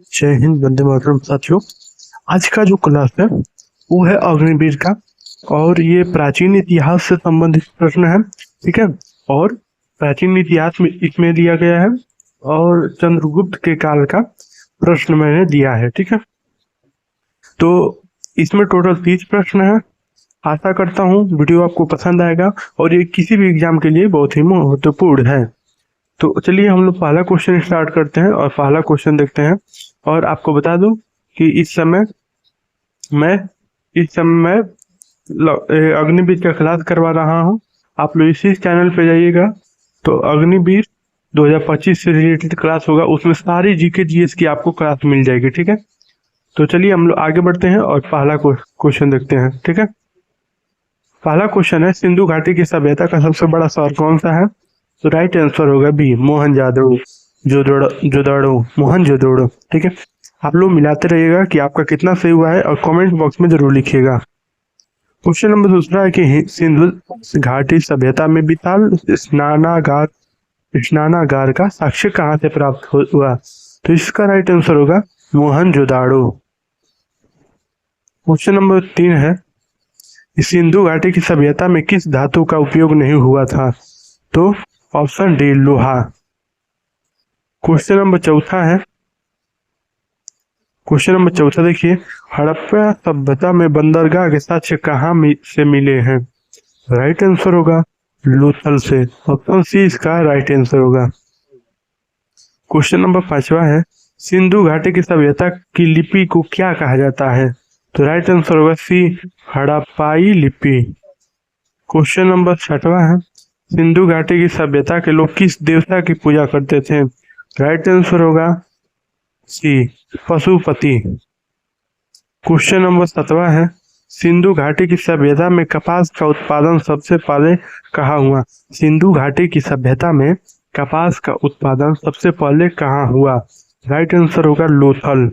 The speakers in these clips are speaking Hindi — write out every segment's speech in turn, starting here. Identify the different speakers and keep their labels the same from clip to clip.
Speaker 1: जय हिंद, वंदे मातरम। साथियों, आज का जो क्लास है वो है अग्निवीर का, और ये प्राचीन इतिहास से संबंधित प्रश्न है। ठीक है, और प्राचीन इतिहास में इसमें दिया गया है और चंद्रगुप्त के काल का प्रश्न मैंने दिया है। ठीक है, तो इसमें टोटल 30 प्रश्न है। आशा करता हूँ वीडियो आपको पसंद आएगा और ये किसी भी एग्जाम के लिए बहुत ही महत्वपूर्ण है। तो चलिए हम लोग पहला क्वेश्चन स्टार्ट करते हैं और पहला क्वेश्चन देखते हैं। और आपको बता दूं कि इस समय मैं अग्निवीर का क्लास करवा रहा हूं। आप लोग इसी चैनल पे जाइएगा तो अग्निवीर 2025 से रिलेटेड क्लास होगा, उसमें सारी जीके जीएस की आपको क्लास मिल जाएगी। ठीक है, तो चलिए हम लोग आगे बढ़ते हैं और पहला क्वेश्चन देखते हैं। ठीक है, पहला क्वेश्चन है, सिंधु घाटी की सभ्यता का सबसे बड़ा शहर कौन सा है? तो राइट आंसर होगा बी, मोहनजोदड़ो। मोहनजोदड़ो। ठीक है, आप लोग मिलाते रहिएगा कि आपका कितना सही हुआ है और कमेंट बॉक्स में जरूर लिखिएगा। क्वेश्चन नंबर दूसरा है कि सिंधु घाटी सभ्यता में विशाल स्नानागार का साक्ष्य कहाँ से प्राप्त हुआ? तो इसका राइट आंसर होगा मोहनजोदड़ो। क्वेश्चन नंबर 3 है, सिंधु घाटी की सभ्यता में किस धातु का उपयोग नहीं हुआ था? तो ऑप्शन डी, लोहा। क्वेश्चन नंबर चौथा देखिए, हड़प्पा सभ्यता में बंदरगाह के साक्ष्य कहाँ से मिले हैं? राइट आंसर होगा लोथल से। ऑप्शन सी इसका राइट आंसर होगा। क्वेश्चन नंबर 5वां है, सिंधु घाटी की सभ्यता की लिपि को क्या कहा जाता है? तो राइट आंसर होगा सी, हड़प्पाई लिपि। क्वेश्चन नंबर 6वां है, सिंधु घाटी की सभ्यता के लोग किस देवता की पूजा करते थे? राइट आंसर होगा सी, पशुपति। क्वेश्चन नंबर 7वां है, सिंधु घाटी की सभ्यता में कपास का उत्पादन सबसे पहले कहाँ हुआ? सिंधु घाटी की सभ्यता में कपास का उत्पादन सबसे पहले कहाँ हुआ? राइट आंसर होगा लोथल।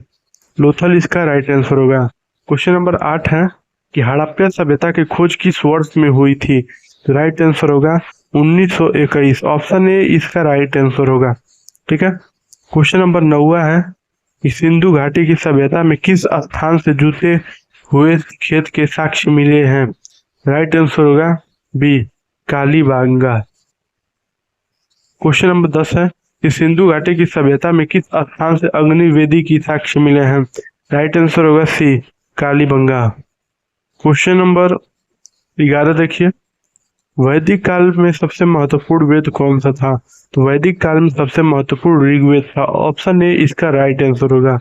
Speaker 1: लोथल इसका राइट आंसर होगा। क्वेश्चन नंबर 8 है कि हड़प्पा सभ्यता की खोज किस वर्ष में हुई थी? तो राइट आंसर होगा 1921। ऑप्शन ए इसका राइट आंसर होगा। ठीक है, क्वेश्चन नंबर 9 है कि सिंधु घाटी की सभ्यता में किस स्थान से जुटे हुए खेत के साक्ष्य मिले हैं? राइट आंसर होगा बी, कालीबंगा। क्वेश्चन नंबर 10 है कि सिंधु घाटी की सभ्यता में किस स्थान से अग्निवेदी की साक्ष्य मिले हैं? राइट आंसर होगा सी, कालीबंगा। क्वेश्चन नंबर 11 देखिए, वैदिक काल में सबसे महत्वपूर्ण वेद कौन सा था? तो वैदिक काल में सबसे महत्वपूर्ण ऋग्वेद था। ऑप्शन ए इसका राइट आंसर होगा।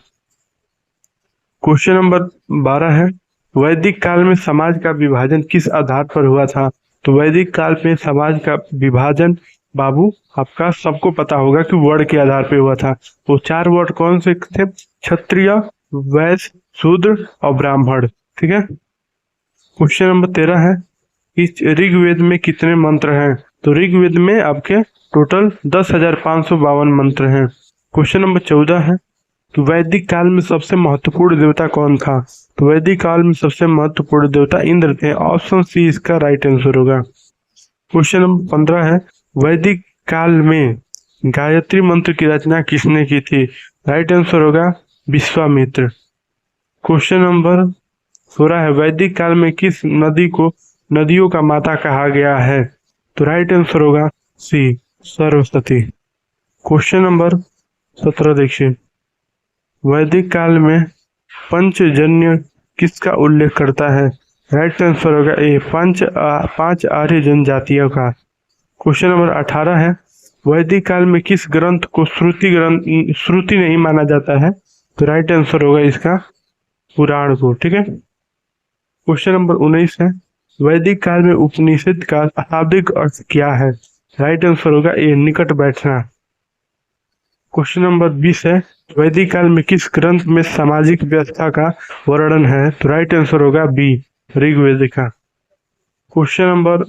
Speaker 1: क्वेश्चन नंबर 12 है, वैदिक काल में समाज का विभाजन किस आधार पर हुआ था? तो वैदिक काल में समाज का विभाजन बाबू आपका सबको पता होगा कि वर्ण के आधार पर हुआ था। वो 4 वर्ण कौन से थे? क्षत्रिय, वैश्य, शूद्र और ब्राह्मण। ठीक है, क्वेश्चन नंबर 13 है, इस ऋग्वेद में कितने मंत्र हैं? तो ऋग्वेद में आपके टोटल 10,552 मंत्र हैं। क्वेश्चन नंबर 14 है, तो वैदिक काल में सबसे महत्वपूर्ण देवता कौन था? तो वैदिक काल में सबसे महत्वपूर्ण देवता इंद्र थे। ऑप्शन सी इसका राइट आंसर होगा। क्वेश्चन नंबर 15 है, वैदिक काल में गायत्री मंत्र की रचना किसने की थी? राइट आंसर होगा विश्वामित्र। क्वेश्चन नंबर 16 है, वैदिक काल में किस नदी को नदियों का माता कहा गया है? तो राइट आंसर होगा सी, सरस्वती। क्वेश्चन नंबर 17 देखिए, वैदिक काल में पंचजन्य किसका उल्लेख करता है? राइट आंसर होगा ए, 5 आर्य जनजातियों का। क्वेश्चन नंबर 18 है, वैदिक काल में किस ग्रंथ को श्रुति नहीं माना जाता है? तो राइट आंसर होगा इसका पुराण को। ठीक है, क्वेश्चन नंबर 19 है, वैदिक काल में उपनिषद का शाब्दिक अर्थ क्या है? राइट आंसर होगा ए, निकट बैठना। क्वेश्चन नंबर 20 है, वैदिक काल में किस ग्रंथ में सामाजिक व्यवस्था का वर्णन है? तो राइट आंसर होगा बी, ऋग्वेद का। क्वेश्चन नंबर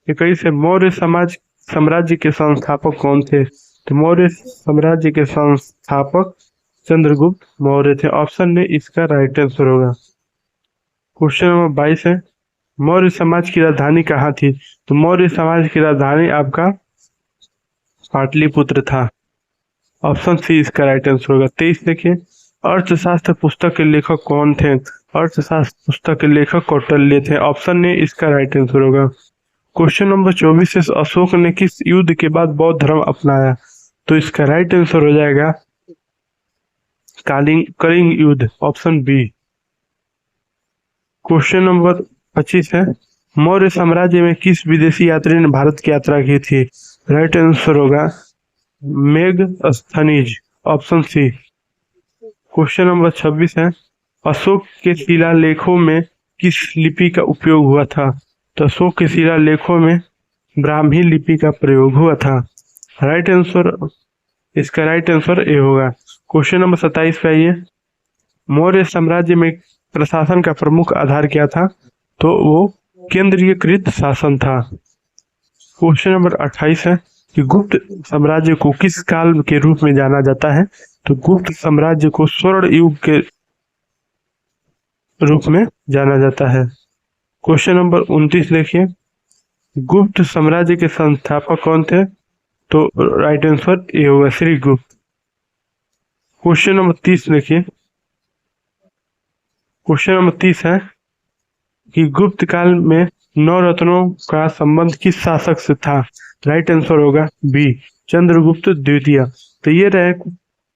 Speaker 1: 21 है, मौर्य साम्राज्य के संस्थापक कौन थे? तो मौर्य साम्राज्य के संस्थापक चंद्रगुप्त मौर्य थे। ऑप्शन ए इसका राइट आंसर होगा। क्वेश्चन नंबर 22 है, मौर्य समाज की राजधानी कहाँ थी? तो मौर्य समाज की राजधानी आपका पाटलिपुत्र था। ऑप्शन सी इसका राइट आंसर होगा। 23 देखिए, अर्थशास्त्र पुस्तक के लेखक कौन थे? अर्थशास्त्र पुस्तक के लेखक कौटिल्य थे। ऑप्शन ए इसका राइट आंसर होगा। क्वेश्चन नंबर 24 है, अशोक ने किस युद्ध के बाद बौद्ध धर्म अपनाया? तो इसका राइट आंसर हो जाएगा कलिंग युद्ध, ऑप्शन बी। क्वेश्चन नंबर 25 है, मौर्य साम्राज्य में किस विदेशी यात्री ने भारत की यात्रा की थी? राइट आंसर होगा Megasthenes, option C. Question number 26 है, अशोक के शिलालेखों में किस लिपि का उपयोग हुआ था? तो अशोक के शिलालेखों में ब्राह्मी लिपि का प्रयोग हुआ था। राइट आंसर, इसका राइट आंसर ए होगा। क्वेश्चन नंबर 27 पे आइए, मौर्य साम्राज्य में प्रशासन का प्रमुख आधार क्या था? तो वो केंद्रीयकृत शासन था। क्वेश्चन नंबर 28 है कि गुप्त साम्राज्य को किस काल के रूप में जाना जाता है? तो गुप्त साम्राज्य को स्वर्ण युग के रूप में जाना जाता है। क्वेश्चन नंबर 29 देखिए, गुप्त साम्राज्य के संस्थापक कौन थे? तो राइट आंसर ए होगा श्रीगुप्त। क्वेश्चन नंबर 30 देखिए, क्वेश्चन नंबर 30 है कि गुप्त काल में नवरत्नों का संबंध किस शासक से था? राइट आंसर होगा बी, चंद्रगुप्त द्वितीय। तो ये रहे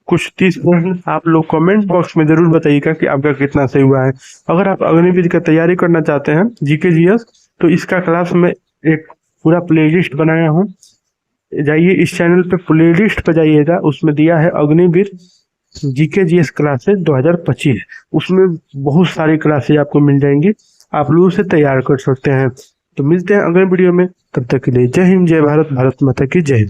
Speaker 1: कुछ 30 प्रश्न। आप लोग कमेंट बॉक्स में जरूर बताइएगा कि आपका कितना सही हुआ है। अगर आप अग्निवीर का तैयारी करना चाहते हैं जीके जीएस, तो इसका क्लास में एक पूरा प्लेलिस्ट बनाया हूँ, जाइए इस चैनल पे प्लेलिस्ट पे जाइएगा, उसमें दिया है अग्निवीर जीके जीएस क्लासेस 2025। उसमें बहुत सारी क्लासेज आपको मिल जाएंगी, आप लोग उसे तैयार कर सकते हैं। तो मिलते हैं अगले वीडियो में, तब तक के लिए जय हिंद, जय भारत, भारत माता की जय।